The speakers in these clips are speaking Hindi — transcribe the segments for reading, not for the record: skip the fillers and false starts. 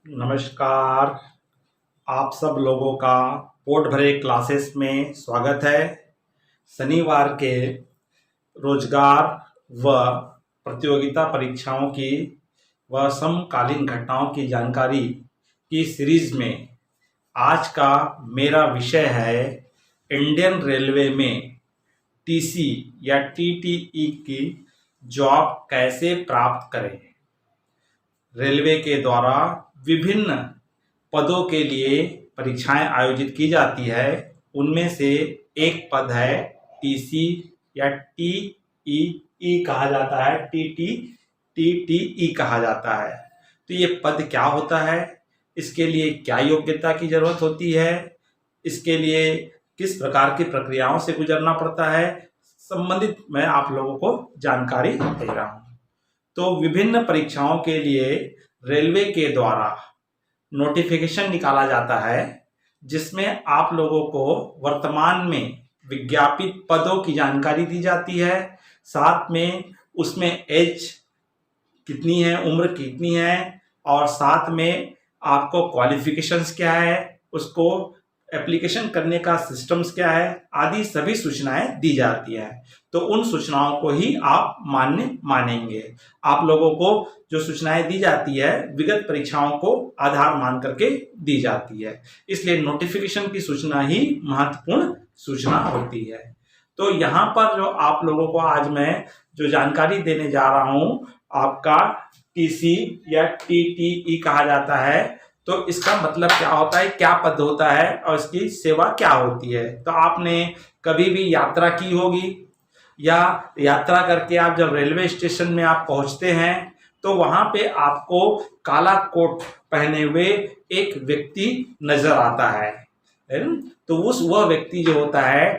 नमस्कार। आप सब लोगों का पोट भरे क्लासेस में स्वागत है। शनिवार के रोजगार व प्रतियोगिता परीक्षाओं की व समकालीन घटनाओं की जानकारी की सीरीज में आज का मेरा विषय है इंडियन रेलवे में टीसी या टीटीई की जॉब कैसे प्राप्त करें। रेलवे के द्वारा विभिन्न पदों के लिए परीक्षाएं आयोजित की जाती है। उनमें से एक पद है टीसी या टीईई कहा जाता है, टीटीई कहा जाता है। तो ये पद क्या होता है, इसके लिए क्या योग्यता की जरूरत होती है, इसके लिए किस प्रकार की प्रक्रियाओं से गुजरना पड़ता है, संबंधित मैं आप लोगों को जानकारी दे रहा हूँ। तो विभिन्न परीक्षाओं के लिए रेलवे के द्वारा नोटिफिकेशन निकाला जाता है, जिसमें आप लोगों को वर्तमान में विज्ञापित पदों की जानकारी दी जाती है। साथ में उसमें एज कितनी है, उम्र कितनी है, और साथ में आपको क्वालिफिकेशंस क्या है, उसको एप्लीकेशन करने का सिस्टम्स क्या है, आदि सभी सूचनाएं दी जाती है। तो उन सूचनाओं को ही आप मान्य मानेंगे। आप लोगों को जो सूचनाएं दी जाती है विगत परीक्षाओं को आधार मान करके दी जाती है, इसलिए नोटिफिकेशन की सूचना ही महत्वपूर्ण सूचना होती है। तो यहाँ पर जो आप लोगों को आज मैं जो जानकारी देने जा रहा हूँ, आपका टीसी या टीटीई कहा जाता है। तो इसका मतलब क्या होता है, क्या पद होता है और इसकी सेवा क्या होती है। तो आपने कभी भी यात्रा की होगी, या यात्रा करके आप जब रेलवे स्टेशन में आप पहुंचते हैं तो वहां पे आपको काला कोट पहने हुए एक व्यक्ति नजर आता है ना? तो वह व्यक्ति जो होता है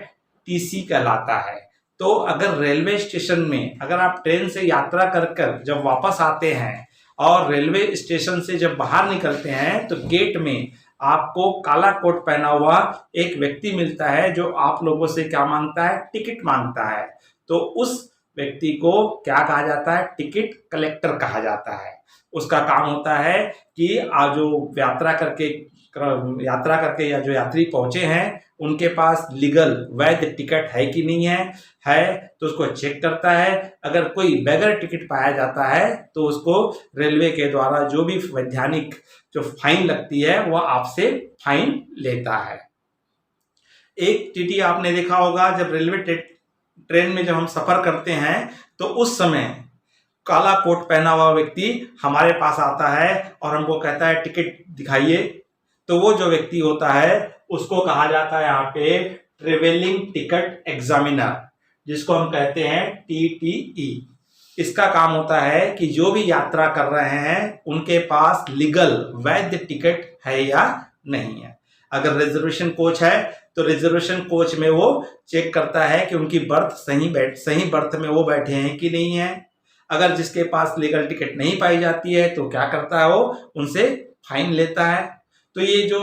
टीसी कहलाता है। तो अगर रेलवे स्टेशन में अगर आप ट्रेन से यात्रा कर जब वापस आते हैं और रेलवे स्टेशन से जब बाहर निकलते हैं तो गेट में आपको काला कोट पहना हुआ एक व्यक्ति मिलता है, जो आप लोगों से क्या मांगता है, टिकट मांगता है। तो उस व्यक्ति को क्या कहा जाता है, टिकट कलेक्टर कहा जाता है। उसका काम होता है कि आज जो यात्रा करके या जो यात्री पहुंचे हैं उनके पास लीगल वैध टिकट है कि नहीं है तो उसको चेक करता है। अगर कोई बगैर टिकट पाया जाता है तो उसको रेलवे के द्वारा जो भी वैधानिक जो फाइन लगती है वह आपसे फाइन लेता है। एक टीटी आपने देखा होगा, जब रेलवे ट्रेन में जब हम सफर करते हैं तो उस समय काला कोट पहना हुआ व्यक्ति हमारे पास आता है और हमको कहता है टिकट दिखाइए। तो वो जो व्यक्ति होता है उसको कहा जाता है यहाँ पे ट्रेवलिंग टिकट एग्जामिनर, जिसको हम कहते हैं टीटीई। इसका काम होता है कि जो भी यात्रा कर रहे हैं उनके पास लीगल वैध टिकट है या नहीं है। अगर रिजर्वेशन कोच है तो रिजर्वेशन कोच में वो चेक करता है कि उनकी बर्थ सही बर्थ में वो बैठे हैं कि नहीं है। अगर जिसके पास लीगल टिकट नहीं पाई जाती है तो क्या करता है, वो उनसे फाइन लेता है। तो ये जो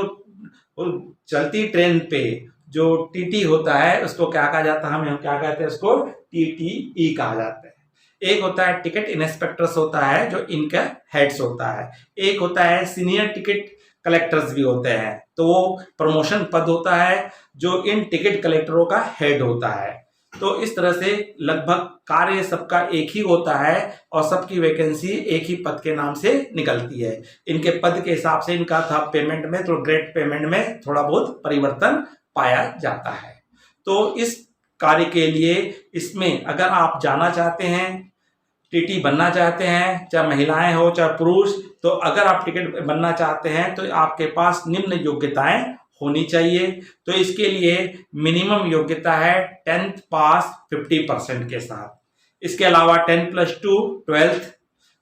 चलती ट्रेन पे जो टीटी होता है उसको क्या कहा जाता है, हम क्या कहते हैं, उसको टीटीई कहा जाता है। एक होता है टिकट इंस्पेक्टर्स होता है जो इनका हेड्स होता है। एक होता है सीनियर टिकट कलेक्टर्स भी होते हैं, तो वो प्रमोशन पद होता है जो इन टिकट कलेक्टरों का हेड होता है। तो इस तरह से लगभग कार्य सबका एक ही होता है और सबकी वैकेंसी एक ही पद के नाम से निकलती है। इनके पद के हिसाब से इनका था पेमेंट में, तो ग्रेड पेमेंट में थोड़ा बहुत परिवर्तन पाया जाता है। तो इस कार्य के लिए इसमें अगर आप जाना चाहते हैं, टीटी बनना चाहते हैं, चाहे महिलाएं हो चाहे पुरुष, तो अगर आप टिकट बनना चाहते हैं तो आपके पास निम्न योग्यताएं होनी चाहिए। तो इसके लिए मिनिमम योग्यता है 10th पास 50% के साथ। इसके अलावा 10+2 12th,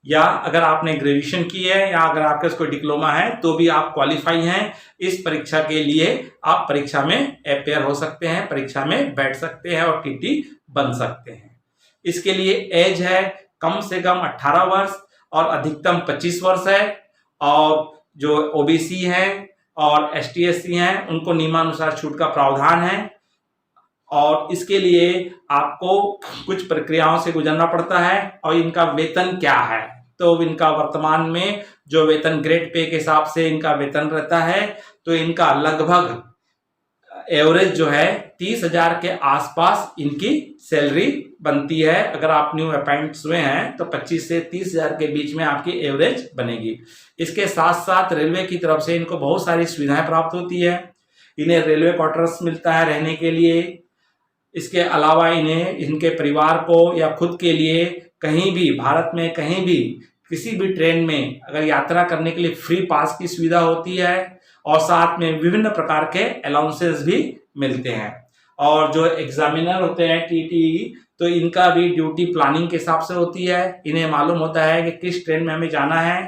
या अगर आपने ग्रेजुएशन की है या अगर आपके पास कोई डिप्लोमा है तो भी आप क्वालिफाई हैं। इस परीक्षा के लिए आप परीक्षा में अपेयर हो सकते हैं, परीक्षा में बैठ सकते हैं और टीटी बन सकते हैं। इसके लिए एज है कम से कम 18 वर्ष और अधिकतम 25 वर्ष है। और जो ओबीसी हैं और एसटी/एससी हैं उनको नियमानुसार छूट का प्रावधान है। और इसके लिए आपको कुछ प्रक्रियाओं से गुजरना पड़ता है। और इनका वेतन क्या है, तो इनका वर्तमान में जो वेतन ग्रेड पे के हिसाब से इनका वेतन रहता है, तो इनका लगभग एवरेज जो है 30,000 के आसपास इनकी सैलरी बनती है। अगर आप न्यू अपॉइंट्स हुए हैं तो 25 से 30,000 के बीच में आपकी एवरेज बनेगी। इसके साथ साथ रेलवे की तरफ से इनको बहुत सारी सुविधाएं प्राप्त होती है। इन्हें रेलवे क्वार्टर्स मिलता है रहने के लिए। इसके अलावा इन्हें इनके परिवार को या खुद के लिए कहीं भी भारत में कहीं भी किसी भी ट्रेन में अगर यात्रा करने के लिए फ्री पास की सुविधा होती है और साथ में विभिन्न प्रकार के अलाउंसेस भी मिलते हैं। और जो एग्जामिनर होते हैं टीटी, तो इनका भी ड्यूटी प्लानिंग के हिसाब से होती है। इन्हें मालूम होता है कि किस ट्रेन में हमें जाना है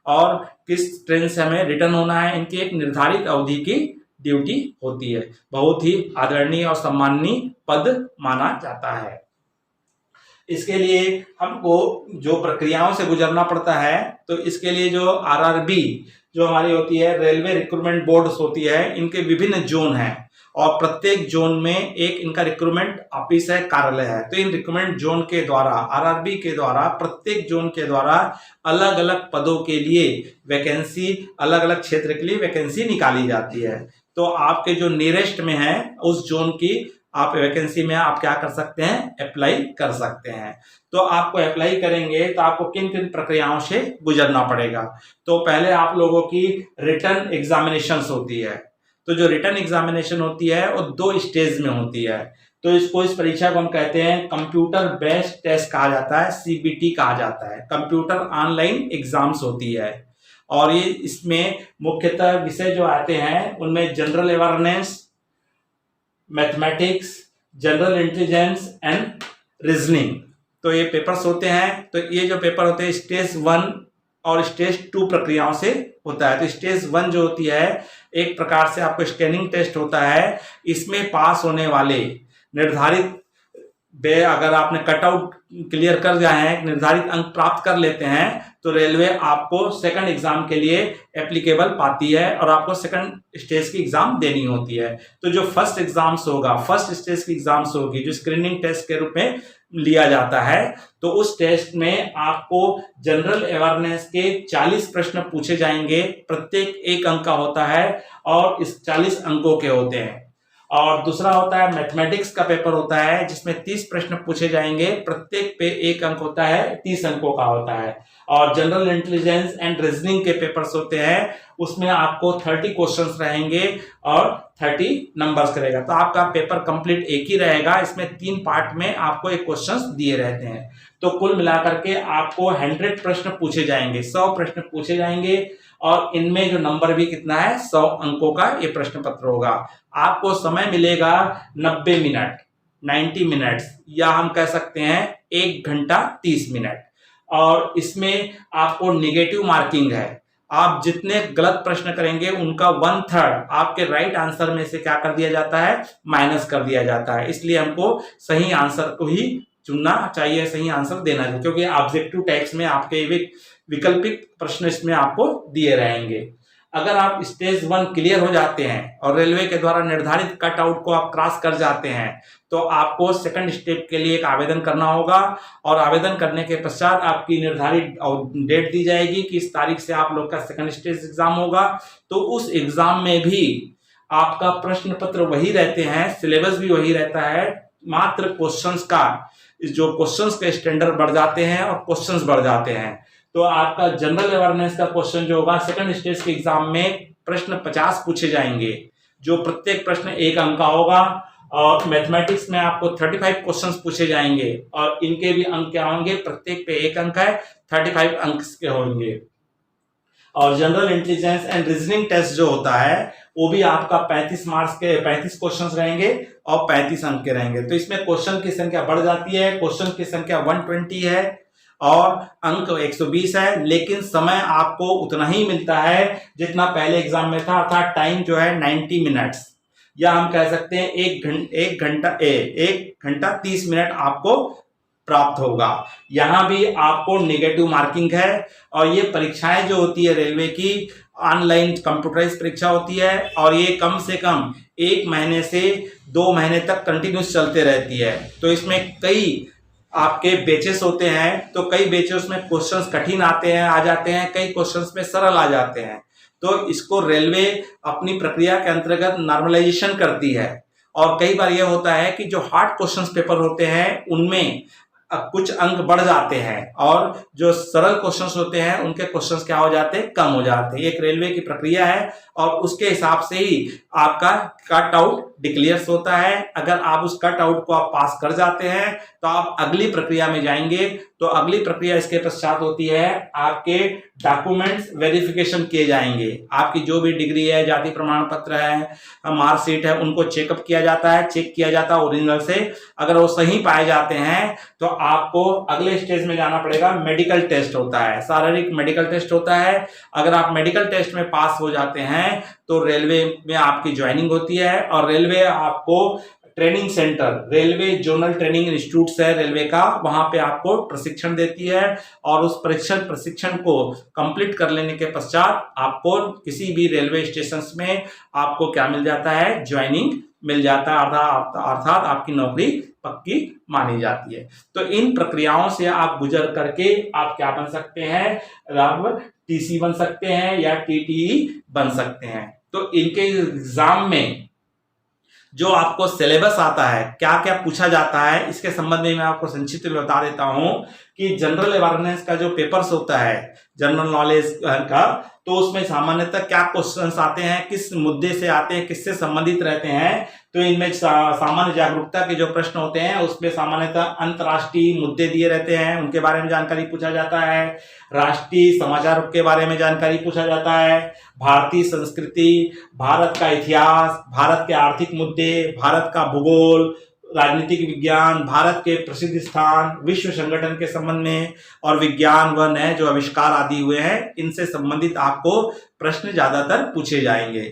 और किस ट्रेन से हमें रिटर्न होना है। इनकी एक निर्धारित अवधि की ड्यूटी होती है। बहुत ही आदरणीय और सम्माननीय पद माना जाता है। इसके लिए हमको जो प्रक्रियाओं से गुजरना पड़ता है, तो इसके लिए जो आरआरबी जो हमारी होती है, रेलवे रिक्रूटमेंट बोर्ड्स होती है, इनके विभिन्न जोन हैं और प्रत्येक जोन में एक इनका रिक्रूटमेंट ऑफिस है, कार्यालय है। तो इन रिक्रूटमेंट जोन के द्वारा, आरआरबी के द्वारा, प्रत्येक जोन के द्वारा अलग अलग पदों के लिए वैकेंसी, अलग अलग क्षेत्र के लिए वैकेंसी निकाली जाती है। तो आपके जो नियरेस्ट में है उस जोन की आप वैकेंसी में आप क्या कर सकते हैं, अप्लाई कर सकते हैं। तो आपको अप्लाई करेंगे तो आपको किन किन प्रक्रियाओं से गुजरना पड़ेगा। तो पहले आप लोगों की रिटन एग्जामिनेशंस होती है। तो जो रिटन एग्जामिनेशन होती है वो 2 स्टेज में होती है। तो इस परीक्षा को हम कहते हैं कंप्यूटर बेस्ड टेस्ट कहा जाता है, सीबीटी कहा जाता है। कंप्यूटर ऑनलाइन एग्जाम्स होती है और ये इसमें मुख्यतः विषय जो आते हैं उनमें general awareness, mathematics, general intelligence and reasoning, तो ये पेपर्स होते हैं। तो ये जो पेपर होते हैं स्टेज 1 और स्टेज 2 प्रक्रियाओं से होता है। तो स्टेज 1 जो होती है एक प्रकार से आपको स्कैनिंग टेस्ट होता है। इसमें पास होने वाले निर्धारित अगर आपने कटआउट क्लियर कर जाए हैं, निर्धारित अंक प्राप्त कर लेते हैं, तो रेलवे आपको सेकंड एग्जाम के लिए एप्लीकेबल पाती है और आपको सेकंड स्टेज की एग्जाम देनी होती है। तो जो फर्स्ट एग्जाम्स होगा, फर्स्ट स्टेज की एग्जाम्स होगी, जो स्क्रीनिंग टेस्ट के रूप में लिया जाता है, तो उस टेस्ट में आपको जनरल अवेयरनेस के 40 प्रश्न पूछे जाएंगे। प्रत्येक 1 अंक का होता है और इस 40 अंकों के होते हैं। और दूसरा होता है मैथमेटिक्स का पेपर होता है जिसमें 30 प्रश्न पूछे जाएंगे। प्रत्येक पे 1 अंक होता है, 30 अंकों का होता है। और जनरल इंटेलिजेंस एंड रीजनिंग के पेपर्स होते हैं, उसमें आपको 30 क्वेश्चंस रहेंगे और 30 नंबर्स करेगा। तो आपका पेपर कंप्लीट एक ही रहेगा। इसमें 3 पार्ट में आपको एक क्वेश्चंस दिए रहते हैं। तो कुल मिलाकर के आपको 100 प्रश्न पूछे जाएंगे, 100 प्रश्न पूछे जाएंगे और इनमें जो नंबर भी कितना है, 100 अंकों का ये प्रश्न पत्र होगा। आपको समय मिलेगा 90 मिनट, 90 मिनट्स, या हम कह सकते हैं 1 घंटा 30 मिनट। और इसमें आपको नेगेटिव मार्किंग है। आप जितने गलत प्रश्न करेंगे उनका 1/3 आपके राइट आंसर में से क्या कर दिया जाता है, माइनस कर दिया जाता है। इसलिए हमको सही आंसर को ही चुनना चाहिए, सही आंसर देना चाहिए, क्योंकि ऑब्जेक्टिव टाइप्स में आपके विकल्पित प्रश्न इसमें आपको दिए रहेंगे। अगर आप स्टेज 1 क्लियर हो जाते हैं और रेलवे के द्वारा निर्धारित कट आउट को आप क्रॉस कर जाते हैं, तो आपको सेकंड स्टेप के लिए एक आवेदन करना होगा और आवेदन करने के पश्चात आपकी निर्धारित डेट दी जाएगी कि इस तारीख से आप लोग का सेकंड स्टेज एग्जाम होगा। तो उस एग्जाम में भी आपका प्रश्न पत्र वही रहते हैं, सिलेबस भी वही रहता है, मात्र क्वेश्चंस का जो क्वेश्चंस के स्टैंडर्ड बढ़ जाते हैं और क्वेश्चंस बढ़ जाते हैं। तो आपका जनरल अवेयरनेस का क्वेश्चन जो होगा सेकंड स्टेज के एग्जाम में प्रश्न 50 पूछे जाएंगे, जो प्रत्येक प्रश्न 1 अंक का होगा। और मैथमेटिक्स में आपको 35 क्वेश्चंस पूछे जाएंगे और इनके भी अंक क्या होंगे, प्रत्येक पे 1 अंक है, 35 अंक के होंगे। और general intelligence and reasoning test जो होता है वो भी आपका 35 मार्क्स के 35 क्वेश्चंस रहेंगे और 35 अंक के रहेंगे। तो इसमें क्वेश्चन की संख्या बढ़ जाती है, क्वेश्चन की संख्या 120 है और अंक 120 है, लेकिन समय आपको उतना ही मिलता है जितना पहले एग्जाम में था, अर्थात टाइम जो है 90 मिनट्स, या हम कह सकते हैं 1 घंटा 30 मिनट आपको प्राप्त होगा। यहाँ भी आपको नेगेटिव मार्किंग है और ये परीक्षाएं जो होती है रेलवे की ऑनलाइन कंप्यूटराइज परीक्षा होती है और ये कम से कम 1 महीने से 2 महीने तक कंटिन्यूस चलते रहती है। तो इसमें कई आपके बेचेस होते हैं, तो कई बेचेस में क्वेश्चंस कठिन आते हैं, आ जाते हैं, कई क्वेश्चंस में सरल आ जाते हैं। तो इसको रेलवे अपनी प्रक्रिया के अंतर्गत नॉर्मलाइजेशन करती है। और कई बार यह होता है कि जो हार्ड क्वेश्चंस पेपर होते हैं उनमें कुछ अंक बढ़ जाते हैं, और जो सरल क्वेश्चंस होते हैं उनके क्वेश्चंस क्या हो जाते हैं, कम हो जाते हैं। एक रेलवे की प्रक्रिया है और उसके हिसाब से ही आपका कट आउट डिक्लेयर्स होता है। अगर आप उस कट आउट को आप पास कर जाते हैं तो आप अगली प्रक्रिया में जाएंगे। तो अगली प्रक्रिया इसके पश्चात होती है, आपके डॉक्यूमेंट्स वेरिफिकेशन किए जाएंगे। आपकी जो भी डिग्री है, जाति प्रमाण पत्र है, मार्कशीट है, उनको चेकअप किया जाता है, चेक किया जाता है ओरिजिनल से। अगर वो सही पाए जाते हैं तो आपको अगले स्टेज में जाना पड़ेगा। मेडिकल टेस्ट होता है, शारीरिक मेडिकल टेस्ट होता है। अगर आप मेडिकल टेस्ट में पास हो जाते हैं तो रेलवे में आपकी ज्वाइनिंग होती है, और रेलवे आपको training centre, railway zonal training institute है रेलवे का, वहां पे आपको प्रशिक्षण देती है। और उस प्रशिक्षण को कंप्लीट कर लेने के पश्चात आपको किसी भी रेलवे स्टेशन में आपको क्या मिल जाता है, ज्वाइनिंग मिल जाता है, अर्थात आपकी नौकरी पक्की मानी जाती है। तो इन प्रक्रियाओं से आप गुजर करके आप क्या बन सकते हैं, आप टीसी बन सकते हैं या टीटीई बन सकते हैं। तो इनके एग्जाम में जो आपको सिलेबस आता है, क्या क्या पूछा जाता है, इसके संबंध में मैं आपको संक्षिप्त में बता देता हूं कि जनरल अवेयरनेस का जो पेपर्स होता है, जनरल नॉलेज का, तो उसमें सामान्यतः क्या क्वेश्चंस आते हैं, किस मुद्दे से आते हैं, किससे संबंधित रहते हैं। तो इनमें सामान्य जागरूकता के जो प्रश्न होते हैं उसमें सामान्यतः अंतर्राष्ट्रीय मुद्दे दिए रहते हैं, उनके बारे में जानकारी पूछा जाता है। राष्ट्रीय समाचार के बारे में जानकारी पूछा जाता है। भारतीय संस्कृति, भारत का इतिहास, भारत के आर्थिक मुद्दे, भारत का भूगोल, राजनीतिक विज्ञान, भारत के प्रसिद्ध स्थान, विश्व संगठन के संबंध में, और विज्ञान व नए जो आविष्कार आदि हुए हैं इनसे संबंधित आपको प्रश्न ज्यादातर पूछे जाएंगे।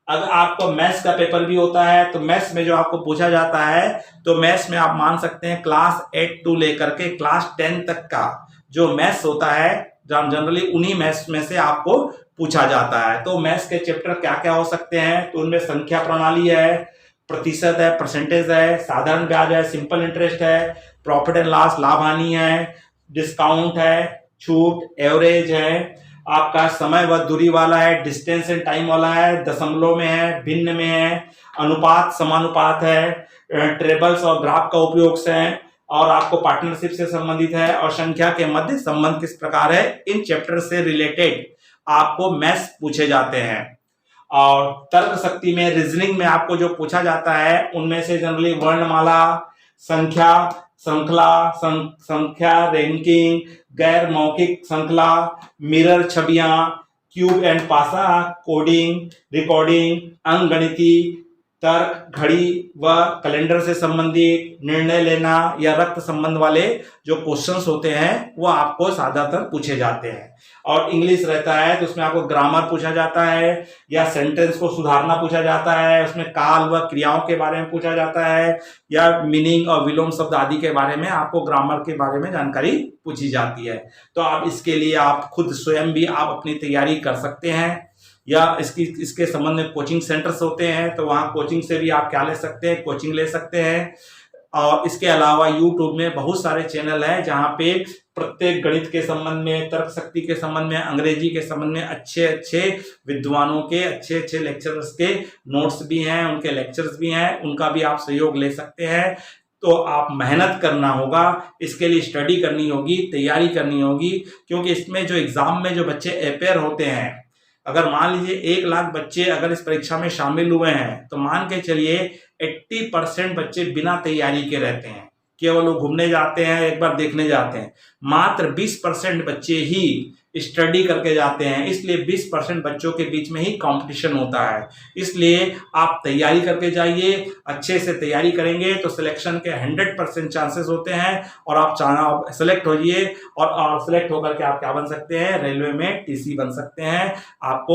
अगर आपको मैथ्स का पेपर भी होता है तो मैथ्स में जो आपको पूछा जाता है, तो मैथ्स में आप मान सकते हैं क्लास 8 टू लेकर के क्लास 10 तक का जो मैथ्स होता है, जनरली उन्हीं मैथ्स में से आपको पूछा जाता है। तो मैथ्स के चैप्टर क्या क्या हो सकते हैं, तो उनमें संख्या प्रणाली है, प्रतिशत है, परसेंटेज है, साधारण ब्याज है, सिंपल इंटरेस्ट है, प्रॉफिट एंड लॉस, लाभ हानि है, डिस्काउंट है, छूट, एवरेज है, आपका समय व दूरी वाला है, डिस्टेंस एंड टाइम वाला है, दशमलव में है, भिन्न में है, अनुपात समानुपात है, टेबल्स और ग्राफ का उपयोग से है, और आपको पार्टनरशिप से संबंधित है, और संख्या के मध्य संबंध किस प्रकार है, इन चैप्टर से रिलेटेड आपको मैथ्स पूछे जाते हैं। और तर्क शक्ति में, रीजनिंग में आपको जो पूछा जाता है उनमें से जनरली वर्णमाला, संख्या, श्रृंखला, संख्या, रैंकिंग, गैर मौखिक श्रृंखला, मिरर छवियां, क्यूब एंड पासा, कोडिंग, रिकॉर्डिंग, अंकगणिती, तर्क, घड़ी व कैलेंडर से संबंधित, निर्णय लेना या रक्त संबंध वाले जो क्वेश्चंस होते हैं वो आपको ज्यादातर पूछे जाते हैं। और इंग्लिश रहता है तो उसमें आपको ग्रामर पूछा जाता है, या सेंटेंस को सुधारना पूछा जाता है, उसमें काल व क्रियाओं के बारे में पूछा जाता है, या मीनिंग और विलोम शब्द आदि के बारे में आपको ग्रामर के बारे में जानकारी पूछी जाती है। तो आप इसके लिए आप खुद स्वयं भी आप अपनी तैयारी कर सकते हैं, या इसके संबंध में कोचिंग सेंटर्स होते हैं तो वहाँ कोचिंग से भी आप क्या ले सकते हैं, कोचिंग ले सकते हैं। और इसके अलावा यूट्यूब में बहुत सारे चैनल हैं जहाँ पे प्रत्येक गणित के संबंध में, तर्क शक्ति के संबंध में, अंग्रेजी के संबंध में अच्छे अच्छे विद्वानों के अच्छे अच्छे लेक्चरर्स के नोट्स भी हैं, उनके लेक्चर्स भी हैं, उनका भी आप सहयोग ले सकते हैं। तो आप मेहनत करना होगा, इसके लिए स्टडी करनी होगी, तैयारी करनी होगी, क्योंकि इसमें जो एग्जाम में जो बच्चे अपेयर होते हैं, अगर मान लीजिए 1 लाख बच्चे अगर इस परीक्षा में शामिल हुए हैं तो मान के चलिए 80% बच्चे बिना तैयारी के रहते हैं, केवल वो घूमने जाते हैं, एक बार देखने जाते हैं। मात्र 20% बच्चे ही स्टडी करके जाते हैं, इसलिए 20% बच्चों के बीच में ही कंपटीशन होता है। इसलिए आप तैयारी करके जाइए, अच्छे से तैयारी करेंगे तो सिलेक्शन के 100% चांसेस होते हैं, और आप सेलेक्ट होइए, और सेलेक्ट होकर के आप क्या बन सकते हैं, रेलवे में टीसी बन सकते हैं। आप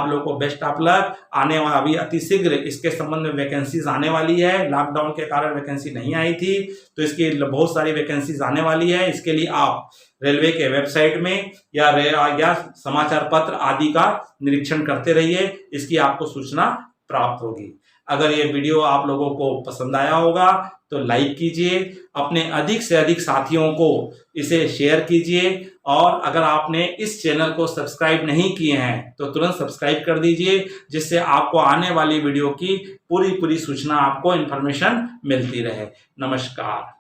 लोगों को बेस्ट ऑफ लक। आने वाला अभी अतिशीघ्र इसके संबंध में वैकेंसीज आने वाली है, लॉकडाउन के कारण वैकेंसी नहीं आई थी, तो इसकी बहुत सारी वैकेंसीज आने वाली है। इसके लिए आप रेलवे के वेबसाइट में या समाचार पत्र आदि का निरीक्षण करते रहिए, इसकी आपको सूचना प्राप्त होगी। अगर ये वीडियो आप लोगों को पसंद आया होगा तो लाइक कीजिए, अपने अधिक से अधिक साथियों को इसे शेयर कीजिए, और अगर आपने इस चैनल को सब्सक्राइब नहीं किए हैं तो तुरंत सब्सक्राइब कर दीजिए, जिससे आपको आने वाली वीडियो की पूरी सूचना, आपको इन्फॉर्मेशन मिलती रहे। नमस्कार।